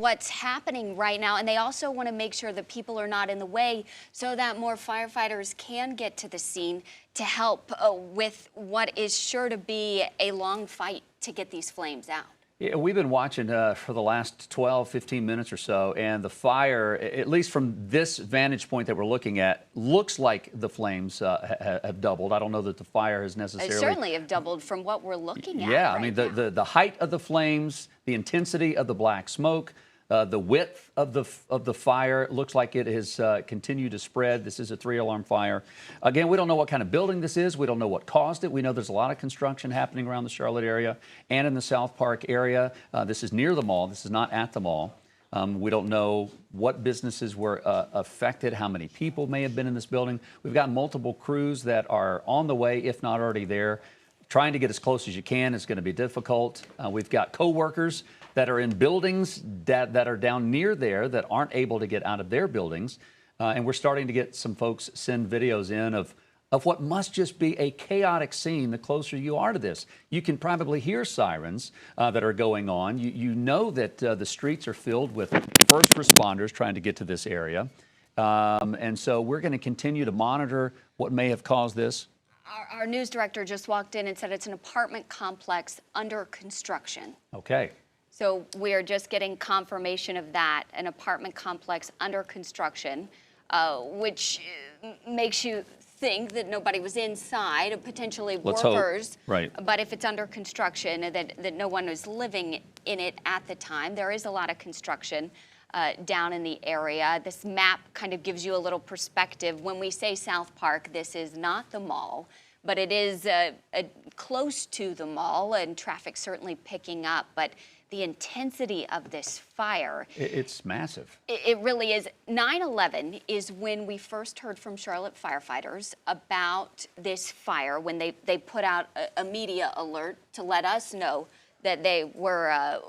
what's happening right now, and they also want to make sure that people are not in the way so that more firefighters can get to the scene to help with what is sure to be a long fight to get these flames out. Yeah, we've been watching for the last 12, 15 minutes or so, and the fire, at least from this vantage point that we're looking at, looks like the flames have doubled. I don't know that the fire has necessarily... They certainly have doubled from what we're looking at. Yeah, right I mean, now. the height of the flames, the intensity of the black smoke, the width of the fire looks like it has continued to spread. This is a 3-alarm fire. Again, we don't know what kind of building this is. We don't know what caused it. We know there's a lot of construction happening around the Charlotte area and in the SouthPark area. This is near the mall. This is not at the mall. We don't know what businesses were affected, how many people may have been in this building. We've got multiple crews that are on the way, if not already there. Trying to get as close as you can is going to be difficult. We've got co-workers that are in buildings that are down near there that aren't able to get out of their buildings. And we're starting to get some folks send videos in of what must just be a chaotic scene the closer you are to this. You can probably hear sirens that are going on. You know that the streets are filled with first responders trying to get to this area. And so we're going to continue to monitor what may have caused this. Our news director just walked in and said it's an apartment complex under construction. Okay. So we are just getting confirmation of that, an apartment complex under construction, which makes you think that nobody was inside, potentially workers. Right. But if it's under construction, that no one was living in it at the time, there is a lot of construction down in the area. This map kind of gives you a little perspective. When we say SouthPark, this is not the mall, but it is close to the mall, and traffic certainly picking up. But the intensity of this fire. It's massive. It really is. 9/11 is when we first heard from Charlotte firefighters about this fire, when they put out a media alert to let us know that they were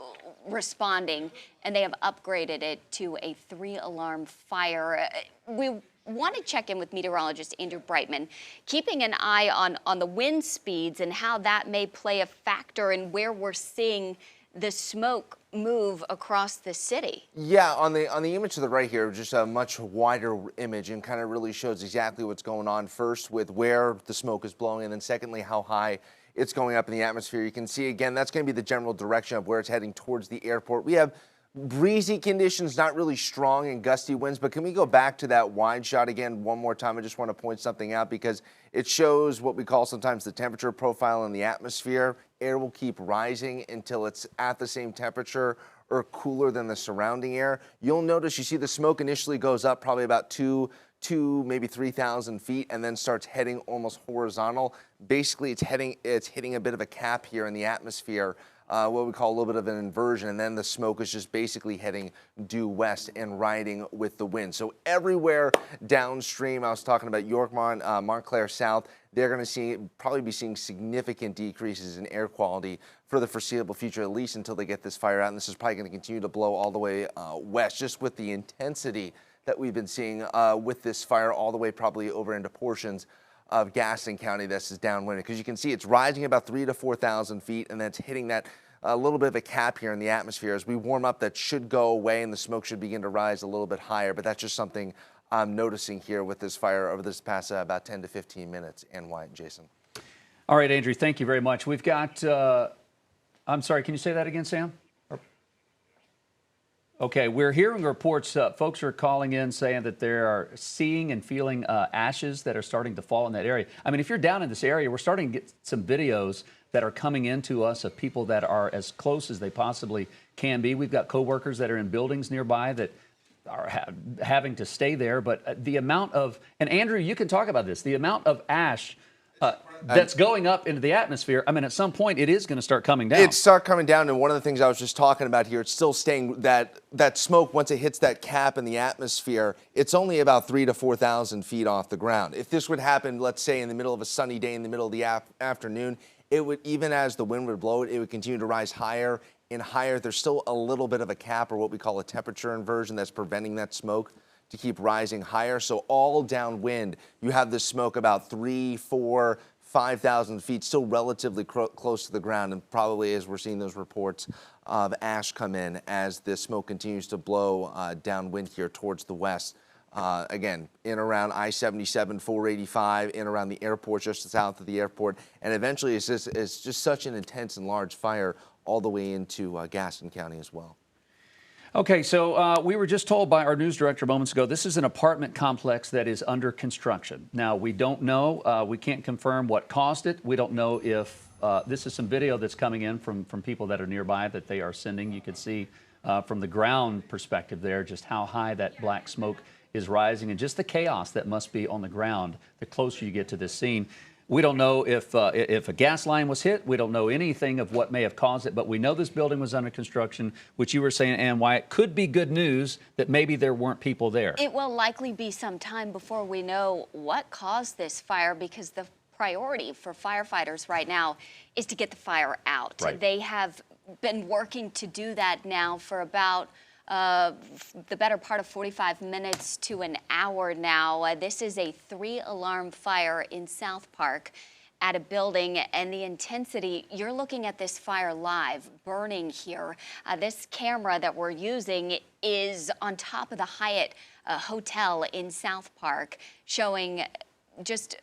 responding, and they have upgraded it to a 3-alarm fire. We want to check in with meteorologist Andrew Brightman, keeping an eye on the wind speeds and how that may play a factor in where we're seeing the smoke move across the city. Yeah, on the image to the right here, just a much wider image, and kind of really shows exactly what's going on. First, with where the smoke is blowing, and then secondly, how high it's going up in the atmosphere. You can see again, that's going to be the general direction of where it's heading towards the airport. We have breezy conditions, not really strong and gusty winds, but can we go back to that wide shot again one more time? I just want to point something out because it shows what we call sometimes the temperature profile in the atmosphere. Air will keep rising until it's at the same temperature or cooler than the surrounding air. You'll notice, you see the smoke initially goes up probably about two, maybe 3,000 feet, and then starts heading almost horizontal. Basically, it's hitting a bit of a cap here in the atmosphere. What we call a little bit of an inversion, and then the smoke is just basically heading due west and riding with the wind. So everywhere downstream, I was talking about Yorkmont, Montclair South, they're going to probably be seeing significant decreases in air quality for the foreseeable future, at least until they get this fire out. And this is probably going to continue to blow all the way west, just with the intensity that we've been seeing with this fire all the way probably over into portions of Gaston County. This is downwind, because you can see it's rising about 3,000 to 4,000 feet, and then it's hitting that a little bit of a cap here in the atmosphere. As we warm up, that should go away and the smoke should begin to rise a little bit higher, but that's just something I'm noticing here with this fire over this past about 10 to 15 minutes. And Wyatt and Jason. All right, Andrew, thank you very much. We've got, I'm sorry, can you say that again, Sam? Okay, we're hearing reports, folks are calling in saying that they are seeing and feeling ashes that are starting to fall in that area. I mean, if you're down in this area, we're starting to get some videos that are coming into us of people that are as close as they possibly can be. We've got coworkers that are in buildings nearby that are having to stay there. But the amount of, and Andrew, you can talk about this, the amount of ash that's going up into the atmosphere. I mean, at some point, it is going to start coming down. It start coming down, and one of the things I was just talking about here, it's still staying, that smoke, once it hits that cap in the atmosphere, it's only about 3,000 to 4,000 feet off the ground. If this would happen, let's say, in the middle of a sunny day, in the middle of the afternoon, it would, even as the wind would blow it, it would continue to rise higher and higher. There's still a little bit of a cap, or what we call a temperature inversion, that's preventing that smoke to keep rising higher. So all downwind, you have this smoke about 3,000, 4,000, 5,000 feet, still relatively close to the ground, and probably, as we're seeing those reports, of ash come in as the smoke continues to blow downwind here towards the west. Again, in around I-77, 485, in around the airport, just south of the airport, and eventually it's just such an intense and large fire all the way into Gaston County as well. Okay, so we were just told by our news director moments ago, this is an apartment complex that is under construction. Now, we don't know, we can't confirm what caused it. We don't know if, this is some video that's coming in from people that are nearby that they are sending. You can see from the ground perspective there just how high that black smoke is rising and just the chaos that must be on the ground the closer you get to this scene. We don't know if a gas line was hit. We don't know anything of what may have caused it, but we know this building was under construction, which you were saying, and why it could be good news that maybe there weren't people there. It will likely be some time before we know what caused this fire, because the priority for firefighters right now is to get the fire out. Right. They have been working to do that now for about the better part of 45 minutes to an hour now. This is a 3-alarm fire in SouthPark at a building, and the intensity, you're looking at this fire live burning here. This camera that we're using is on top of the Hyatt Hotel in SouthPark, showing just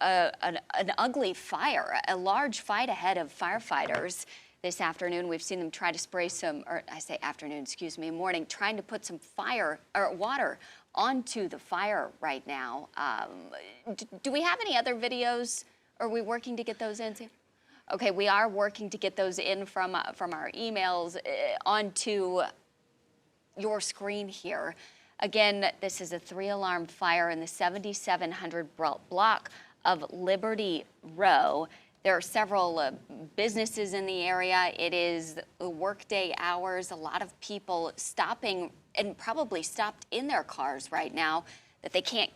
an ugly fire, a large fight ahead of firefighters. This afternoon, we've seen them try to spray some, or I say afternoon, excuse me, morning, trying to put some fire or water onto the fire right now. Do we have any other videos? Are we working to get those in? Okay, we are working to get those in from our emails onto your screen here. Again, this is a 3-alarm fire in the 7700 block of Liberty Row. There are several businesses in the area. It is the workday hours. A lot of people stopping and probably stopped in their cars right now that they can't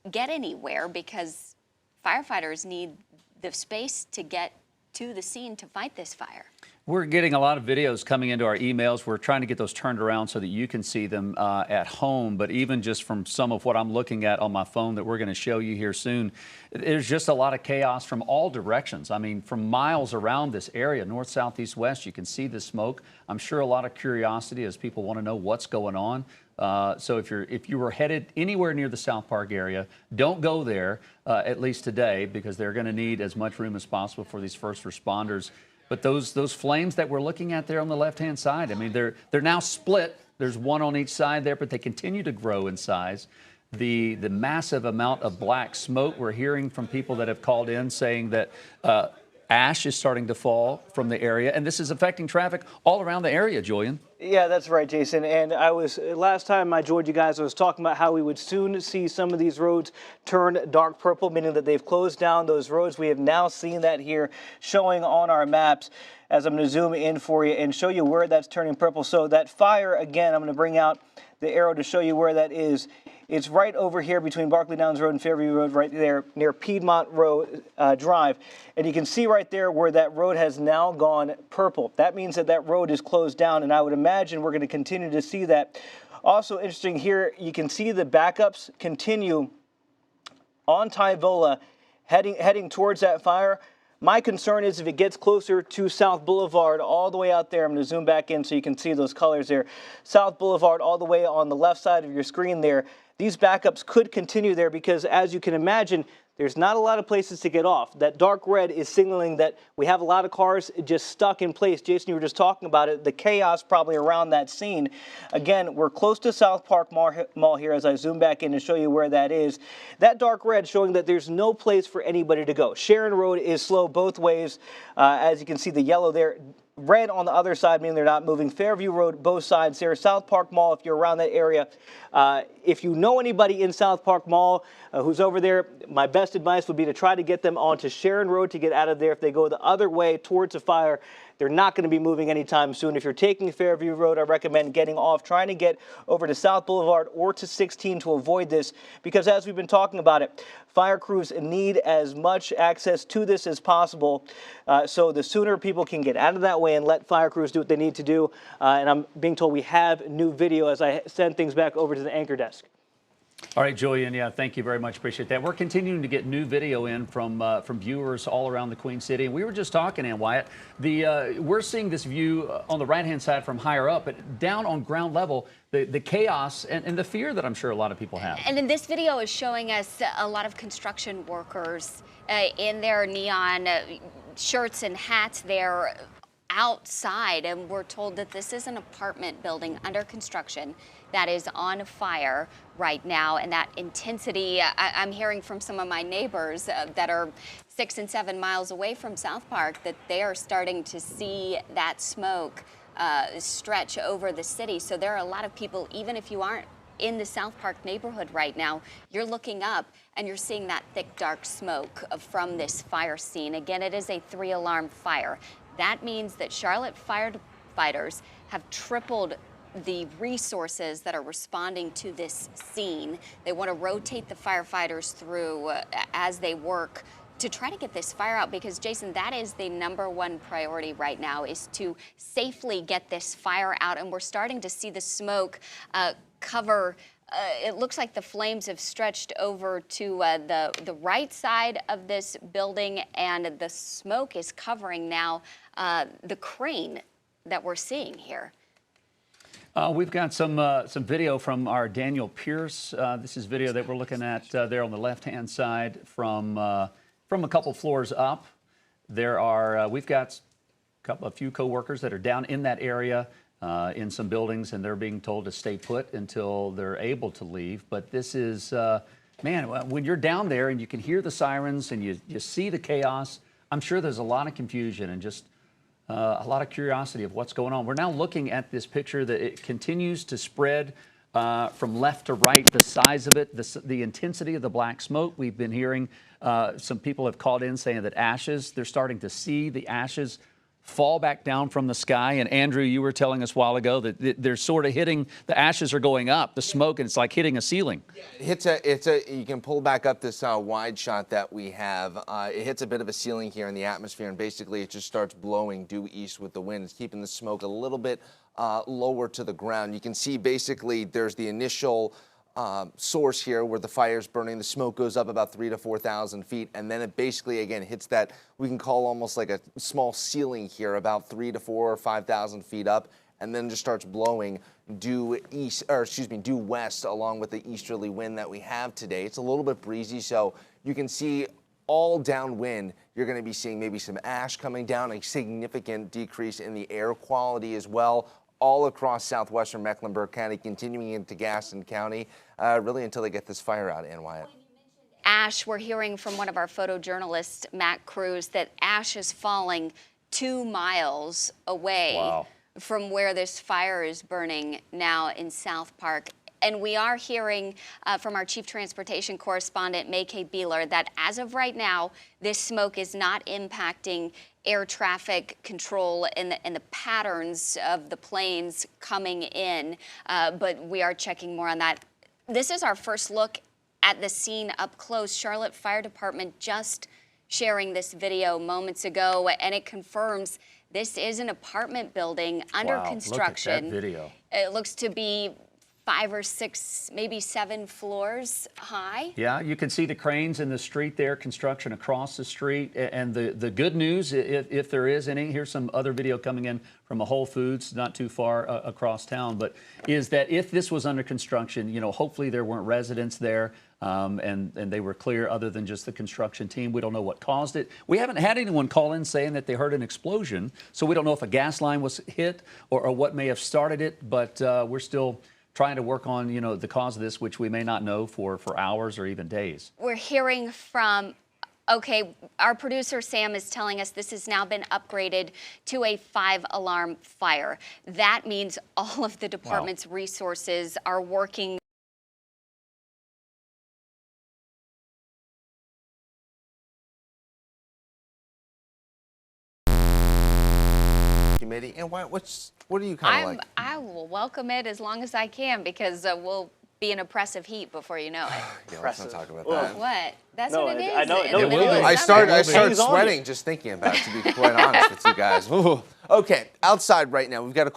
get anywhere because firefighters need the space to get to the scene to fight this fire. We're getting a lot of videos coming into our emails. We're trying to get those turned around so that you can see them at home. But even just from some of what I'm looking at on my phone that we're going to show you here soon, there's just a lot of chaos from all directions. I mean, from miles around this area, north, south, east, west, you can see the smoke. I'm sure a lot of curiosity as people want to know what's going on. So if you were headed anywhere near the SouthPark area, don't go there, at least today, because they're going to need as much room as possible for these first responders. But those flames that we're looking at there on the left-hand side, I mean, they're now split. There's one on each side there, but they continue to grow in size. The massive amount of black smoke, we're hearing from people that have called in saying that ash is starting to fall from the area, and this is affecting traffic all around the area, Julian. Yeah, that's right, Jason. And last time I joined you guys, I was talking about how we would soon see some of these roads turn dark purple, meaning that they've closed down those roads. We have now seen that here showing on our maps, as I'm going to zoom in for you and show you where that's turning purple. So that fire, again, I'm going to bring out the arrow to show you where that is. It's right over here between Barkley Downs Road and Fairview Road, right there near Piedmont Road Drive. And you can see right there where that road has now gone purple. That means that that road is closed down, and I would imagine we're going to continue to see that. Also interesting here, you can see the backups continue on Tyvola heading towards that fire. My concern is if it gets closer to South Boulevard all the way out there, I'm going to zoom back in so you can see those colors there. South Boulevard all the way on the left side of your screen there. These backups could continue there because, as you can imagine, there's not a lot of places to get off. That dark red is signaling that we have a lot of cars just stuck in place. Jason, you were just talking about it, the chaos probably around that scene. Again, we're close to SouthPark Mall here as I zoom back in to show you where that is. That dark red showing that there's no place for anybody to go. Sharon Road is slow both ways. As you can see, the yellow there. Red on the other side, meaning they're not moving. Fairview Road, both sides there. SouthPark Mall, if you're around that area. If you know anybody in SouthPark Mall who's over there, my best advice would be to try to get them onto Sharon Road to get out of there. If they go the other way towards a fire, they're not going to be moving anytime soon. If you're taking Fairview Road, I recommend getting off, trying to get over to South Boulevard or to 16 to avoid this, because as we've been talking about it, fire crews need as much access to this as possible. So the sooner people can get out of that way and let fire crews do what they need to do. And I'm being told we have new video as I send things back over to the anchor desk. All right, Julian, yeah, thank you very much. Appreciate that. We're continuing to get new video in from viewers all around the Queen City. And we were just talking, Ann Wyatt, we're seeing this view on the right-hand side from higher up, but down on ground level, the chaos and the fear that I'm sure a lot of people have. And then this video is showing us a lot of construction workers in their neon shirts and hats there outside, and we're told that this is an apartment building under construction that is on fire right now, and that intensity, I'm hearing from some of my neighbors that are 6 and 7 miles away from SouthPark that they are starting to see that smoke stretch over the city. So there are a lot of people, even if you aren't in the SouthPark neighborhood right now, you're looking up and you're seeing that thick, dark smoke from this fire scene. Again, it is a 3-alarm fire. That means that Charlotte firefighters have tripled the resources that are responding to this scene. They want to rotate the firefighters through as they work to try to get this fire out, because Jason, that is the #1 priority right now, is to safely get this fire out. And we're starting to see the smoke cover. It looks like the flames have stretched over to the right side of this building, and the smoke is covering now the crane that we're seeing here. We've got some video from our Daniel Pierce. This is video that we're looking at there on the left-hand side from a couple floors up. There are we've got a few co-workers that are down in that area in some buildings, and they're being told to stay put until they're able to leave. But this is, man, when you're down there and you can hear the sirens and you see the chaos, I'm sure there's a lot of confusion and just a lot of curiosity of what's going on. We're now looking at this picture that it continues to spread from left to right, the size of it, the intensity of the black smoke. We've been hearing some people have called in saying that ashes, they're starting to see the ashes fall back down from the sky. And Andrew, you were telling us a while ago that they're sort of hitting, the ashes are going up, the smoke, and it's like hitting a ceiling. You can pull back up this wide shot that we have. It hits a bit of a ceiling here in the atmosphere, and basically it just starts blowing due east with the wind. It's keeping the smoke a little bit lower to the ground. You can see basically there's the initial source here where the fire's burning. The smoke goes up about 3,000 to 4,000 feet, and then it basically again hits that we can call almost like a small ceiling here, about 3,000 to 4,000 or 5,000 feet up, and then just starts blowing due west along with the easterly wind that we have today. It's a little bit breezy, so you can see all downwind. You're going to be seeing maybe some ash coming down, a significant decrease in the air quality as well, all across southwestern Mecklenburg County, continuing into Gaston County, really until they get this fire out, Ann Wyatt. Ash, we're hearing from one of our photojournalists, Matt Cruz, that ash is falling 2 miles away from where this fire is burning now in SouthPark. And we are hearing from our chief transportation correspondent, May-Kay Beeler, that as of right now, this smoke is not impacting air traffic control and the patterns of the planes coming in, but we are checking more on that. This is our first look at the scene up close. Charlotte Fire Department just sharing this video moments ago, and it confirms this is an apartment building under construction. Look at that video. It looks to be 5 or 6, maybe 7 floors high. Yeah, you can see the cranes in the street there, construction across the street. And the good news, if there is any, here's some other video coming in from a Whole Foods not too far across town, but is that if this was under construction, you know, hopefully there weren't residents there and they were clear other than just the construction team. We don't know what caused it. We haven't had anyone call in saying that they heard an explosion, so we don't know if a gas line was hit or what may have started it, but we're still trying to work on, you know, the cause of this, which we may not know for hours or even days. We're hearing from, okay, our producer Sam is telling us this has now been upgraded to a 5-alarm fire. That means all of the department's resources are working. Committee, and what are you kind of like? I will welcome it as long as I can, because we'll be in oppressive heat before you know it. Yeah, let's not talk about that. What? That's No, what it is. I know- in no, the it middle will of be. I summer. start sweating just thinking about it, to be quite honest with you guys. Ooh. Okay, outside right now, we've got a